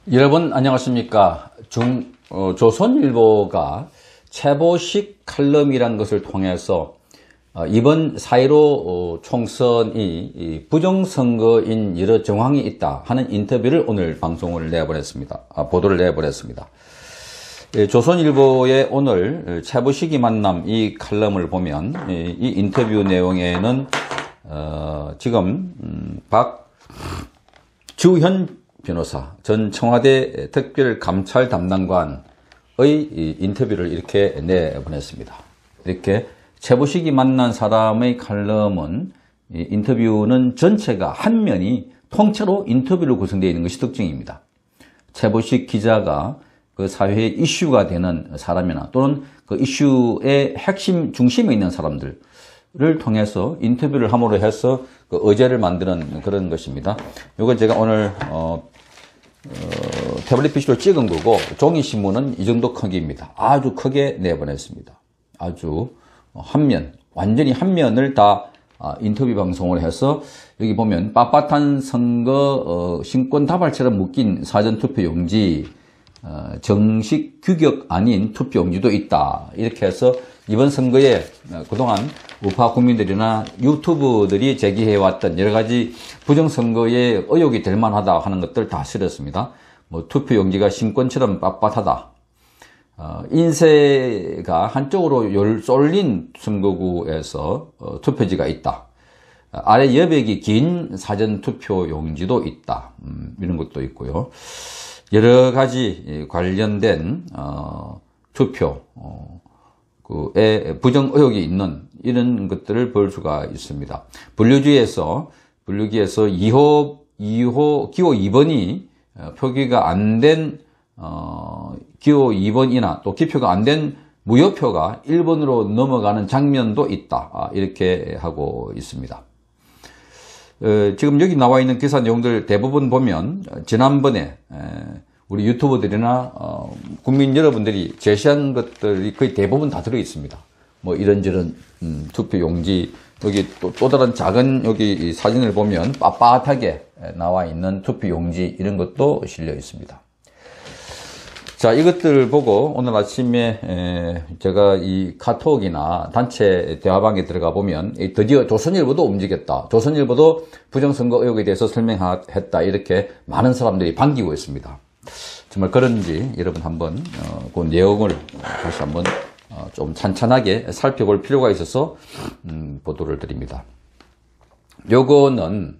여러분 안녕하십니까. 조선일보가 최보식 칼럼이란 것을 통해서 이번 4.15 총선이 부정선거인 여러 정황이 있다 하는 인터뷰를 오늘 방송을 내보냈습니다. 보도를 내보냈습니다. 조선일보의 오늘 최보식이 만남 이 칼럼을 보면 이 인터뷰 내용에는 지금 박주현 변호사, 전 청와대 특별감찰 담당관의 인터뷰를 이렇게 내보냈습니다. 이렇게 최보식이 만난 사람의 칼럼은 인터뷰는 전체가 한 면이 통째로 인터뷰로 구성되어 있는 것이 특징입니다. 최보식 기자가 그 사회의 이슈가 되는 사람이나 또는 그 이슈의 핵심 중심에 있는 사람들을 통해서 인터뷰를 함으로 해서 그 의제를 만드는 그런 것입니다. 이건 제가 오늘 태블릿 PC로 찍은 거고, 종이신문은 이 정도 크기입니다. 아주 크게 내보냈습니다. 아주 한면, 완전히 한 면을 다 인터뷰 방송을 해서, 여기 보면 빳빳한 선거 신권 다발처럼 묶인 사전투표 용지, 정식 규격 아닌 투표 용지도 있다. 이렇게 해서 이번 선거에 그동안 우파 국민들이나 유튜브들이 제기해왔던 여러 가지 부정선거에 의혹이 될 만하다 하는 것들 다 실었습니다. 뭐 투표용지가 신권처럼 빳빳하다. 인쇄가 한쪽으로 쏠린 선거구에서 투표지가 있다. 아래 여백이 긴 사전투표용지도 있다. 이런 것도 있고요. 여러 가지 관련된 투표 에 부정 의혹이 있는 이런 것들을 볼 수가 있습니다. 분류기에서 기호 2번이 표기가 안 된 기호 2번이나 또 기표가 안 된 무효표가 1번으로 넘어가는 장면도 있다. 이렇게 하고 있습니다. 지금 여기 나와 있는 기사 내용들 대부분 보면 지난번에 우리 유튜버들이나 국민 여러분들이 제시한 것들이 거의 대부분 다 들어 있습니다. 뭐 이런저런 투표 용지, 여기 또 다른 작은 여기 사진을 보면 빳빳하게 나와 있는 투표 용지 이런 것도 실려 있습니다. 자, 이것들을 보고 오늘 아침에 제가 이 카톡이나 단체 대화방에 들어가 보면 드디어 조선일보도 움직였다. 조선일보도 부정선거 의혹에 대해서 설명했다. 이렇게 많은 사람들이 반기고 있습니다. 정말 그런지 여러분 한번 그 내용을 다시 한번 좀 찬찬하게 살펴볼 필요가 있어서 보도를 드립니다. 요거는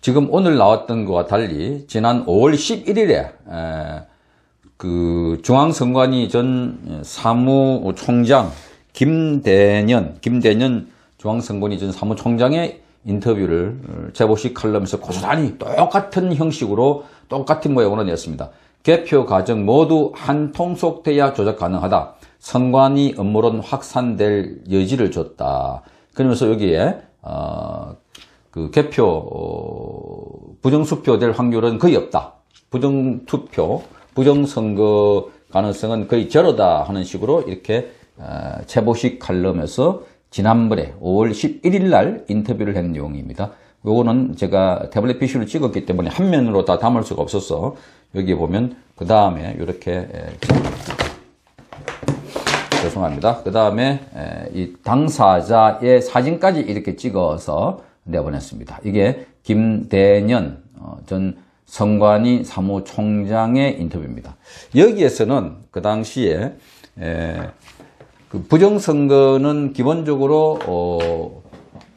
지금 오늘 나왔던 것과 달리 지난 5월 11일에 그 중앙선관위 전 사무총장 김대년 중앙선관위 전 사무총장의 인터뷰를 최보식 칼럼에서 고스란히 똑같은 형식으로 똑같은 모양으로 냈습니다. 개표 과정 모두 한 통속돼야 조작 가능하다. 선관위 업무론 확산될 여지를 줬다. 그러면서 여기에 그 개표 부정수표 될 확률은 거의 없다. 부정투표, 부정선거 가능성은 거의 제로다 하는 식으로 이렇게 최보식 칼럼에서 지난번에 5월 11일 날 인터뷰를 한 내용입니다. 요거는 제가 태블릿 PC로 찍었기 때문에 한 면으로 다 담을 수가 없어서 여기 보면 그 다음에 이렇게 죄송합니다. 그 다음에 이 당사자의 사진까지 이렇게 찍어서 내보냈습니다. 이게 김대년 전 선관위 사무총장의 인터뷰입니다. 여기에서는 그 당시에 그 부정선거는 기본적으로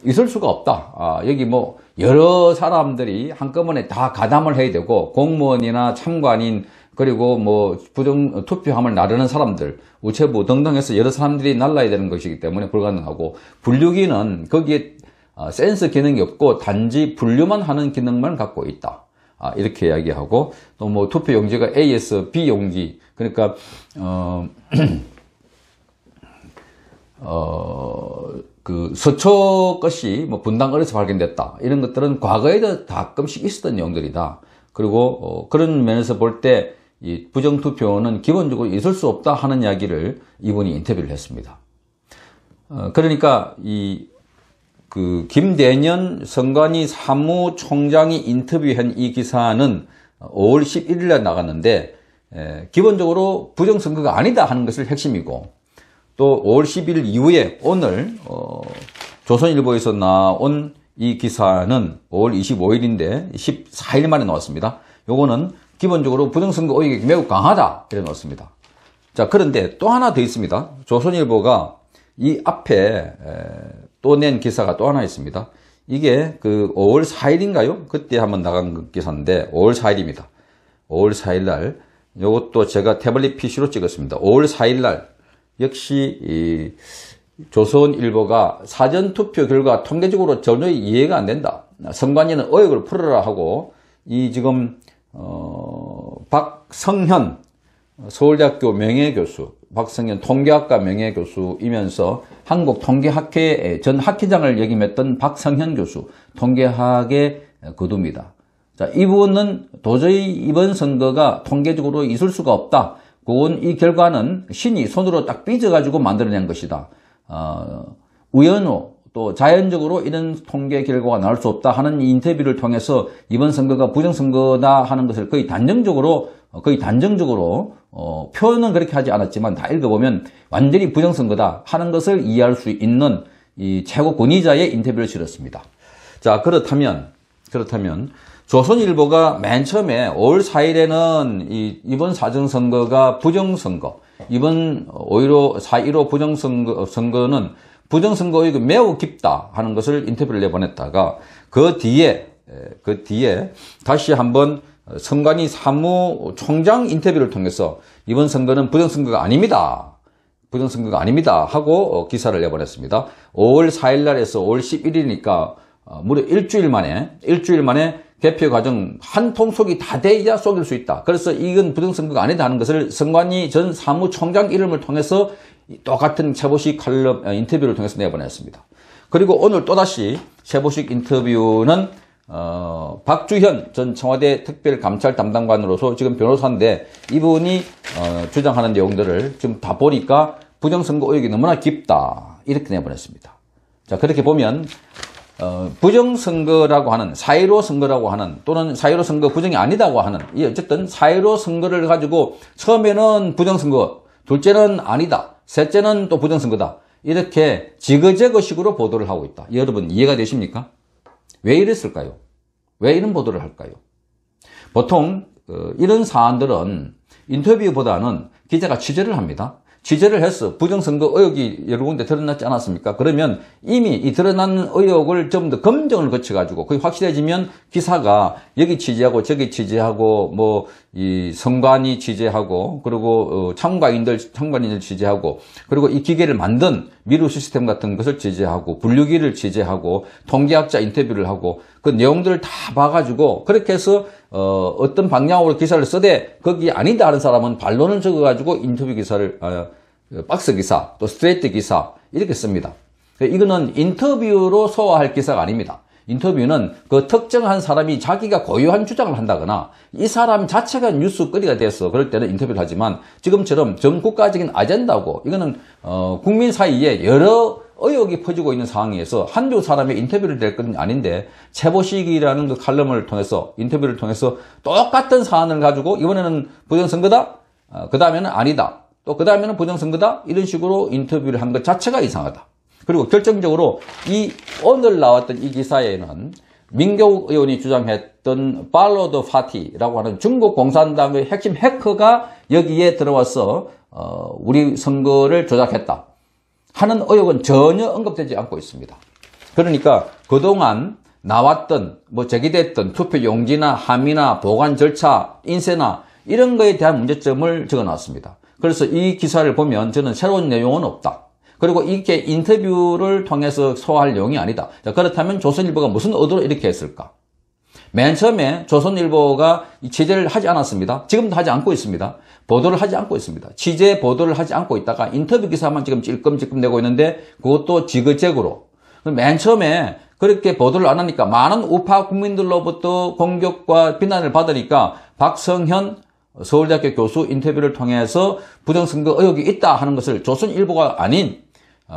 있을 수가 없다. 여기 뭐 여러 사람들이 한꺼번에 다 가담을 해야 되고 공무원이나 참관인 그리고 뭐 부정 투표함을 나르는 사람들, 우체부 등등 해서 여러 사람들이 날라야 되는 것이기 때문에 불가능하고, 분류기는 거기에 센서 기능이 없고 단지 분류만 하는 기능만 갖고 있다. 이렇게 이야기하고, 또 뭐 투표 용지가 A에서 B 용지, 그러니까 그 서초 것이 뭐 분당 어디서 발견됐다. 이런 것들은 과거에도 가끔씩 있었던 내용들이다. 그리고 그런 면에서 볼 때 이 부정투표는 기본적으로 있을 수 없다 하는 이야기를 이분이 인터뷰를 했습니다. 그러니까 그 김대년 선관위 사무총장이 인터뷰한 이 기사는 5월 11일에 나갔는데 기본적으로 부정선거가 아니다 하는 것을 핵심이고, 또 5월 11일 이후에 오늘 조선일보에서 나온 이 기사는 5월 25일인데 14일 만에 나왔습니다. 요거는 기본적으로 부정선거 의혹이 매우 강하다 이래 놓습니다. 자, 그런데 또 하나 더 있습니다. 조선일보가 이 앞에 또 낸 기사가 또 하나 있습니다. 이게 그 5월 4일인가요? 그때 한번 나간 기사인데 5월 4일입니다. 5월 4일 날 이것도 제가 태블릿 PC로 찍었습니다. 5월 4일 날 역시 이 조선일보가 사전투표 결과 통계적으로 전혀 이해가 안 된다. 선관위는 의혹을 풀어라 하고 이 지금 박성현 서울대학교 명예교수, 박성현 통계학과 명예교수이면서 한국통계학회 전 학회장을 역임했던 박성현 교수, 통계학의 거두입니다. 자, 이분은 도저히 이번 선거가 통계적으로 있을 수가 없다. 그건 이 결과는 신이 손으로 딱 삐져가지고 만들어낸 것이다. 우연호 또 자연적으로 이런 통계 결과가 나올 수 없다 하는 인터뷰를 통해서 이번 선거가 부정선거다 하는 것을 거의 단정적으로 표현은 그렇게 하지 않았지만 다 읽어보면 완전히 부정선거다 하는 것을 이해할 수 있는 이 최고 권위자의 인터뷰를 실었습니다. 자, 그렇다면 조선일보가 맨 처음에 5월 4일에는 이번 사전선거가 부정선거, 이번 4.15 부정선거는 부정선거 의혹이 매우 깊다 하는 것을 인터뷰를 내보냈다가 그 뒤에 다시 한번 선관위 사무총장 인터뷰를 통해서 이번 선거는 부정선거가 아닙니다 하고 기사를 내보냈습니다. 5월 4일 날에서 5월 11일이니까 무려 일주일 만에 개표 과정 한 통 속이 다 돼야 속일 수 있다. 그래서 이건 부정선거가 아니다 하는 것을 선관위 전 사무총장 이름을 통해서 똑같은 최보식 칼럼 인터뷰를 통해서 내보냈습니다. 그리고 오늘 또다시 최보식 인터뷰는 박주현 전 청와대 특별감찰 담당관으로서 지금 변호사인데 이분이 주장하는 내용들을 지금 다 보니까 부정선거 의혹이 너무나 깊다 이렇게 내보냈습니다. 자, 그렇게 보면 부정선거라고 하는 4.15 선거라고 하는 또는 4.15 선거 부정이 아니다고 하는 이 어쨌든 4.15 선거를 가지고 처음에는 부정선거, 둘째는 아니다, 셋째는 또 부정선거다 이렇게 지그재그식으로 보도를 하고 있다. 여러분 이해가 되십니까? 왜 이랬을까요? 왜 이런 보도를 할까요? 보통 이런 사안들은 인터뷰보다는 기자가 취재를 합니다. 취재를 해서 부정선거 의혹이 여러 군데 드러났지 않았습니까? 그러면 이미 이 드러난 의혹을 좀 더 검증을 거쳐가지고 그게 확실해지면 기사가 여기 취재하고 저기 취재하고 뭐 이 선관위 취재하고 그리고 참관인들 취재하고 그리고 이 기계를 만든 미루 시스템 같은 것을 취재하고 분류기를 취재하고 통계학자 인터뷰를 하고 그 내용들을 다 봐가지고 그렇게 해서 어떤 방향으로 기사를 쓰되 거기 아니다 하는 사람은 반론을 적어가지고 인터뷰 기사를 박스 기사 또 스트레이트 기사 이렇게 씁니다. 이거는 인터뷰로 소화할 기사가 아닙니다. 인터뷰는 그 특정한 사람이 자기가 고유한 주장을 한다거나 이 사람 자체가 뉴스거리가 돼서 그럴 때는 인터뷰를 하지만 지금처럼 전 국가적인 아젠다고 이거는 국민 사이에 여러 의혹이 퍼지고 있는 상황에서 한두 사람의 인터뷰를 될 건 아닌데 최보식이라는 그 칼럼을 통해서 인터뷰를 통해서 똑같은 사안을 가지고 이번에는 부정선거다, 그 다음에는 아니다, 또 그 다음에는 부정선거다 이런 식으로 인터뷰를 한 것 자체가 이상하다. 그리고 결정적으로 오늘 나왔던 이 기사에는 민경욱 의원이 주장했던 팔로드 파티라고 하는 중국 공산당의 핵심 해커가 여기에 들어와서 우리 선거를 조작했다 하는 의혹은 전혀 언급되지 않고 있습니다. 그러니까 그동안 나왔던 제기됐던 투표 용지나 함의나 보관 절차, 인쇄나 이런 거에 대한 문제점을 적어놨습니다. 그래서 이 기사를 보면 저는 새로운 내용은 없다. 그리고 이게 인터뷰를 통해서 소화할 내용이 아니다. 자, 그렇다면 조선일보가 무슨 의도로 이렇게 했을까? 맨 처음에 조선일보가 취재를 하지 않았습니다. 지금도 하지 않고 있습니다. 보도를 하지 않고 있습니다. 취재 보도를 하지 않고 있다가 인터뷰 기사만 지금 찔끔찔끔 내고 있는데 그것도 지그재그로. 맨 처음에 그렇게 보도를 안 하니까 많은 우파 국민들로부터 공격과 비난을 받으니까 박성현 서울대학교 교수 인터뷰를 통해서 부정선거 의혹이 있다 하는 것을 조선일보가 아닌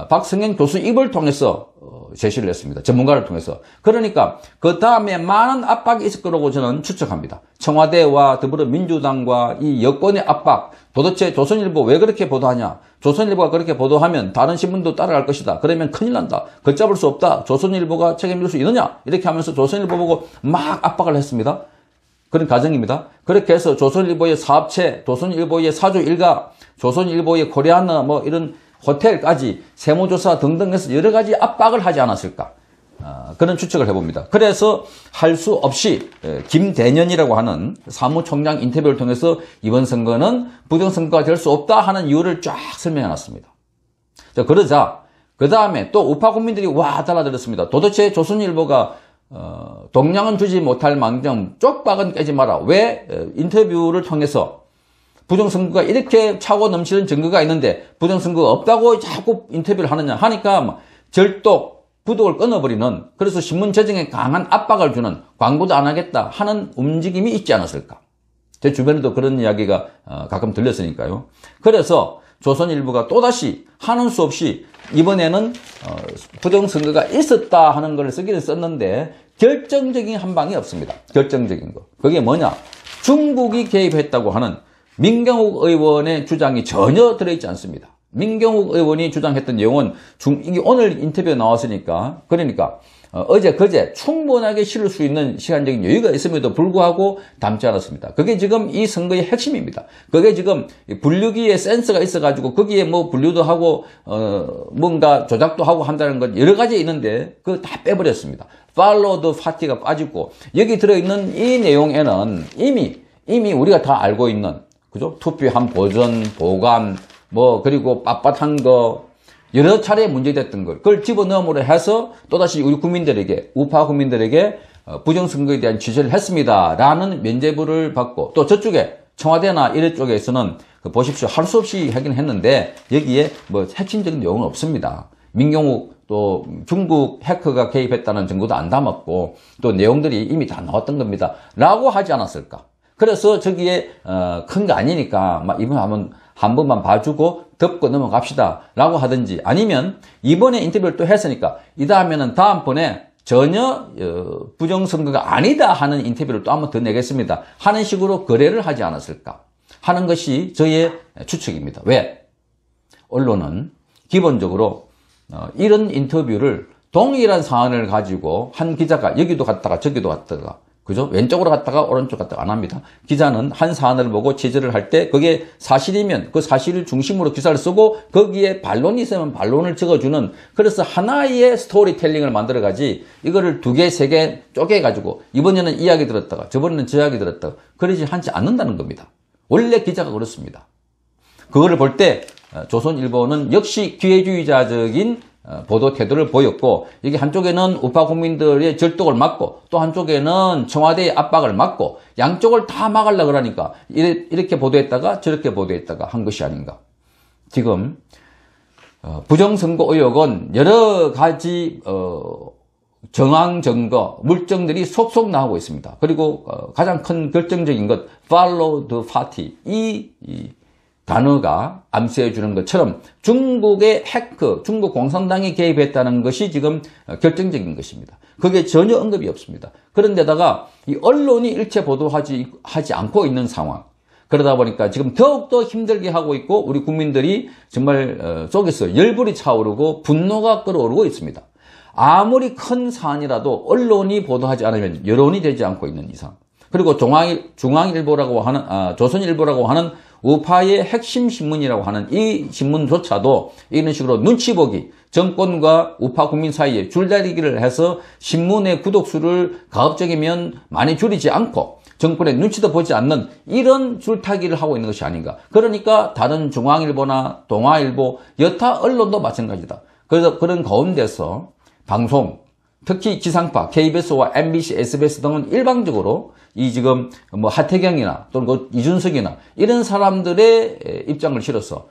박성현 교수 입을 통해서 제시를 했습니다. 전문가를 통해서. 그러니까 그 다음에 많은 압박이 있을 거라고 저는 추측합니다. 청와대와 더불어민주당과 이 여권의 압박, 도대체 조선일보 왜 그렇게 보도하냐? 조선일보가 그렇게 보도하면 다른 신문도 따라갈 것이다. 그러면 큰일 난다. 걷잡을 수 없다. 조선일보가 책임질 수 있느냐? 이렇게 하면서 조선일보 보고 막 압박을 했습니다. 그런 과정입니다. 그렇게 해서 조선일보의 사업체, 조선일보의 사주 일가, 조선일보의 코리아나 뭐 이런 호텔까지 세무조사 등등 해서 여러 가지 압박을 하지 않았을까. 그런 추측을 해봅니다. 그래서 할 수 없이 김대년이라고 하는 사무총장 인터뷰를 통해서 이번 선거는 부정선거가 될 수 없다 하는 이유를 쫙 설명해 놨습니다. 그러자 그 다음에 또 우파 국민들이 와 달라들었습니다. 도대체 조선일보가 동량은 주지 못할 망정 쪽박은 깨지 마라. 왜 인터뷰를 통해서 부정선거가 이렇게 차고 넘치는 증거가 있는데 부정선거가 없다고 자꾸 인터뷰를 하느냐 하니까 절독, 구독을 끊어버리는, 그래서 신문 재정에 강한 압박을 주는, 광고도 안 하겠다 하는 움직임이 있지 않았을까. 제 주변에도 그런 이야기가 가끔 들렸으니까요. 그래서 조선일보가 또다시 하는 수 없이 이번에는 부정선거가 있었다 하는 걸 쓰기는 썼는데 결정적인 한 방이 없습니다. 결정적인 거. 그게 뭐냐? 중국이 개입했다고 하는 민경욱 의원의 주장이 전혀 들어있지 않습니다. 민경욱 의원이 주장했던 내용은 이게 오늘 인터뷰에 나왔으니까, 그러니까 어제 그제 충분하게 실을 수 있는 시간적인 여유가 있음에도 불구하고 담지 않았습니다. 그게 지금 이 선거의 핵심입니다. 그게 지금 분류기에 센서가 있어가지고 거기에 뭐 분류도 하고 뭔가 조작도 하고 한다는 것 여러 가지 있는데 그거 다 빼버렸습니다. Follow the party가 빠지고 여기 들어있는 이 내용에는 이미 우리가 다 알고 있는, 그죠? 투표함 보존, 보관, 뭐 그리고 빳빳한 거 여러 차례 문제됐던 걸 그걸 집어넣음으로 해서 또다시 우리 국민들에게, 우파 국민들에게 부정선거에 대한 취재를 했습니다라는 면죄부를 받고, 또 저쪽에 청와대나 이런 쪽에서는 보십시오, 할 수 없이 하긴 했는데 여기에 뭐 핵심적인 내용은 없습니다. 민경욱 또 중국 해커가 개입했다는 증거도 안 담았고 또 내용들이 이미 다 나왔던 겁니다 라고 하지 않았을까. 그래서 저기에 큰 거 아니니까 막 이번 한 번만 봐주고 덮고 넘어갑시다 라고 하든지, 아니면 이번에 인터뷰를 또 했으니까 이 다음에는 다음번에 전혀 부정선거가 아니다 하는 인터뷰를 또 한 번 더 내겠습니다 하는 식으로 거래를 하지 않았을까 하는 것이 저의 추측입니다. 왜? 언론은 기본적으로 이런 인터뷰를 동일한 사안을 가지고 한 기자가 여기도 갔다가 저기도 갔다가, 그죠? 왼쪽으로 갔다가 오른쪽 갔다가 안 합니다. 기자는 한 사안을 보고 취재를 할 때 그게 사실이면 그 사실을 중심으로 기사를 쓰고 거기에 반론이 있으면 반론을 적어주는, 그래서 하나의 스토리텔링을 만들어가지 이거를 두 개, 세 개 쪼개가지고 이번에는 이 이야기 들었다가 저번에는 저 이야기 들었다가 그러지 하지 않는다는 겁니다. 원래 기자가 그렇습니다. 그거를 볼 때 조선일보는 역시 기회주의자적인 보도 태도를 보였고, 여기 한쪽에는 우파 국민들의 절독을 막고 또 한쪽에는 청와대의 압박을 막고 양쪽을 다 막으려고 그러니까 이렇게 보도했다가 저렇게 보도했다가 한 것이 아닌가. 지금 부정선거 의혹은 여러 가지 정황 증거, 물증들이 속속 나오고 있습니다. 그리고 가장 큰 결정적인 것, follow the party, 이 단어가 암시해 주는 것처럼 중국의 해커, 중국 공산당이 개입했다는 것이 지금 결정적인 것입니다. 그게 전혀 언급이 없습니다. 그런데다가 이 언론이 일체 보도하지 않고 있는 상황. 그러다 보니까 지금 더욱더 힘들게 하고 있고 우리 국민들이 정말 속에서 열불이 차오르고 분노가 끓어오르고 있습니다. 아무리 큰 사안이라도 언론이 보도하지 않으면 여론이 되지 않고 있는 이상. 그리고 중앙일보라고 하는, 조선일보라고 하는 우파의 핵심 신문이라고 하는 이 신문조차도 이런 식으로 눈치 보기, 정권과 우파 국민 사이에 줄다리기를 해서 신문의 구독수를 가급적이면 많이 줄이지 않고 정권의 눈치도 보지 않는 이런 줄타기를 하고 있는 것이 아닌가. 그러니까 다른 중앙일보나 동아일보, 여타 언론도 마찬가지다. 그래서 그런 가운데서 방송, 특히 지상파, KBS와 MBC, SBS 등은 일방적으로 이 지금 뭐 하태경이나 또는 그 이준석이나 이런 사람들의 입장을 실어서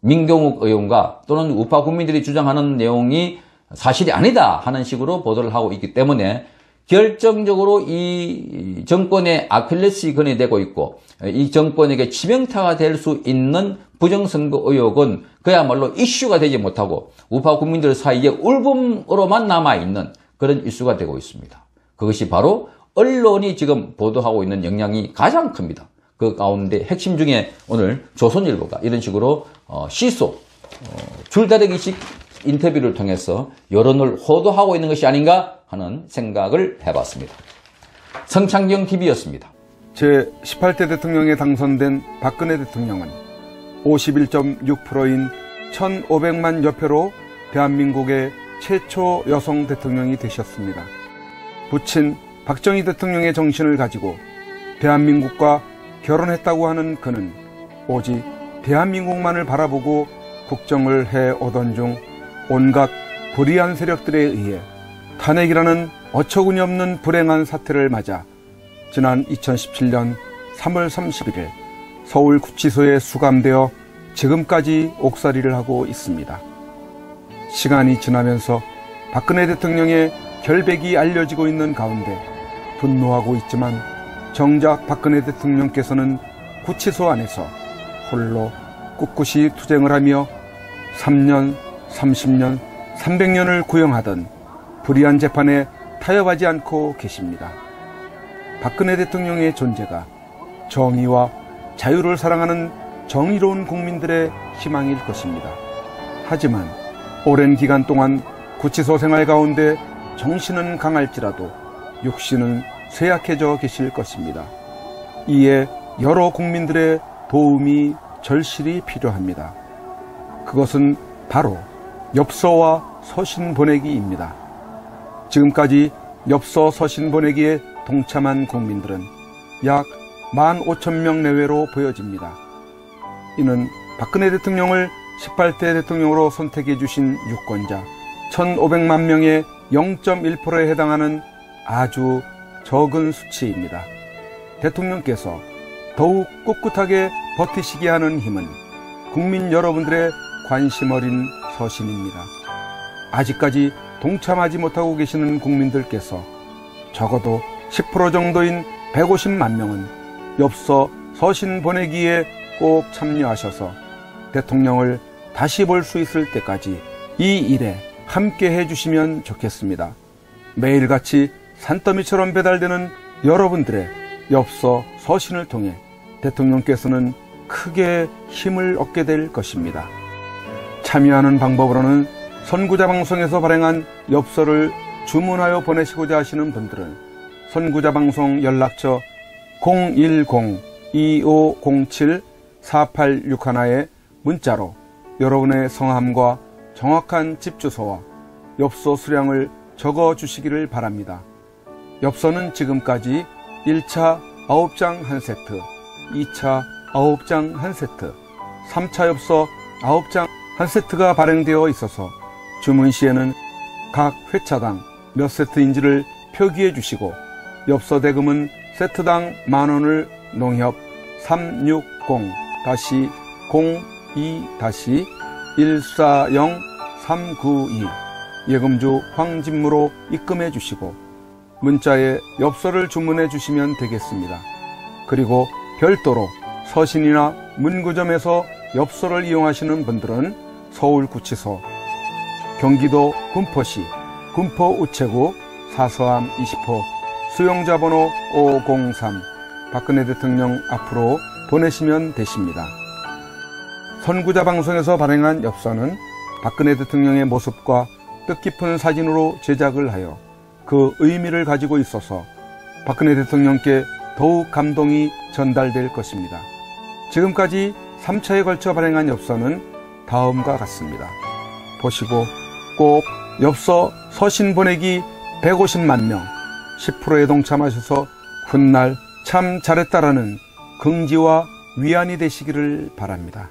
민경욱 의원과 또는 우파 국민들이 주장하는 내용이 사실이 아니다 하는 식으로 보도를 하고 있기 때문에 결정적으로 이 정권의 아킬레스건이 되고 있고 이 정권에게 치명타가 될 수 있는 부정선거 의혹은 그야말로 이슈가 되지 못하고 우파 국민들 사이에 울분으로만 남아있는 그런 이슈가 되고 있습니다. 그것이 바로 언론이 지금 보도하고 있는 영향이 가장 큽니다. 그 가운데 핵심 중에 오늘 조선일보가 이런 식으로 시소, 줄다리기식 인터뷰를 통해서 여론을 호도하고 있는 것이 아닌가 하는 생각을 해봤습니다. 성창경 TV였습니다. 제18대 대통령에 당선된 박근혜 대통령은 51.6%인 1,500만 여표로 대한민국의 최초 여성 대통령이 되셨습니다. 부친 박정희 대통령의 정신을 가지고 대한민국과 결혼했다고 하는 그는 오직 대한민국만을 바라보고 국정을 해오던 중 온갖 불의한 세력들에 의해 탄핵이라는 어처구니 없는 불행한 사태를 맞아 지난 2017년 3월 31일 서울구치소에 수감되어 지금까지 옥살이를 하고 있습니다. 시간이 지나면서 박근혜 대통령의 결백이 알려지고 있는 가운데 분노하고 있지만 정작 박근혜 대통령께서는 구치소 안에서 홀로 꿋꿋이 투쟁을 하며 3년, 30년, 300년을 구형하던 불의한 재판에 타협하지 않고 계십니다. 박근혜 대통령의 존재가 정의와 자유를 사랑하는 정의로운 국민들의 희망일 것입니다. 하지만 오랜 기간 동안 구치소 생활 가운데 정신은 강할지라도 육신은 쇠약해져 계실 것입니다. 이에 여러 국민들의 도움이 절실히 필요합니다. 그것은 바로 엽서와 서신 보내기입니다. 지금까지 엽서 서신 보내기에 동참한 국민들은 약 15,000명 내외로 보여집니다. 이는 박근혜 대통령을 18대 대통령으로 선택해 주신 유권자 1,500만 명의 0.1%에 해당하는 아주 적은 수치입니다. 대통령께서 더욱 꿋꿋하게 버티시게 하는 힘은 국민 여러분들의 관심 어린 서신입니다. 아직까지 동참하지 못하고 계시는 국민들께서 적어도 10% 정도인 150만 명은 엽서 서신 보내기에 꼭 참여하셔서 대통령을 다시 볼 수 있을 때까지 이 일에 함께 해주시면 좋겠습니다. 매일같이 산더미처럼 배달되는 여러분들의 엽서 서신을 통해 대통령께서는 크게 힘을 얻게 될 것입니다. 참여하는 방법으로는 선구자 방송에서 발행한 엽서를 주문하여 보내시고자 하시는 분들은 선구자 방송 연락처 010-2507-4861에 문자로 여러분의 성함과 정확한 집 주소와 엽서 수량을 적어 주시기를 바랍니다. 엽서는 지금까지 1차 9장 1세트, 2차 9장 1세트, 3차 엽서 9장 1세트가 발행되어 있어서 주문 시에는 각 회차당 몇 세트인지를 표기해 주시고 엽서 대금은 세트당 만원을 농협 360-02-140-392 예금주 황진무로 입금해 주시고 문자에 엽서를 주문해 주시면 되겠습니다. 그리고 별도로 서신이나 문구점에서 엽서를 이용하시는 분들은 서울구치소, 경기도 군포시 군포우체구 사서함 20호 수용자 번호 503 박근혜 대통령 앞으로 보내시면 되십니다. 선구자 방송에서 발행한 엽서는 박근혜 대통령의 모습과 뜻깊은 사진으로 제작을 하여 그 의미를 가지고 있어서 박근혜 대통령께 더욱 감동이 전달될 것입니다. 지금까지 3차에 걸쳐 발행한 엽서는 다음과 같습니다. 보시고 꼭 엽서 서신 보내기 150만 명 10%에 동참하셔서 훗날 참 잘했다라는 긍지와 위안이 되시기를 바랍니다.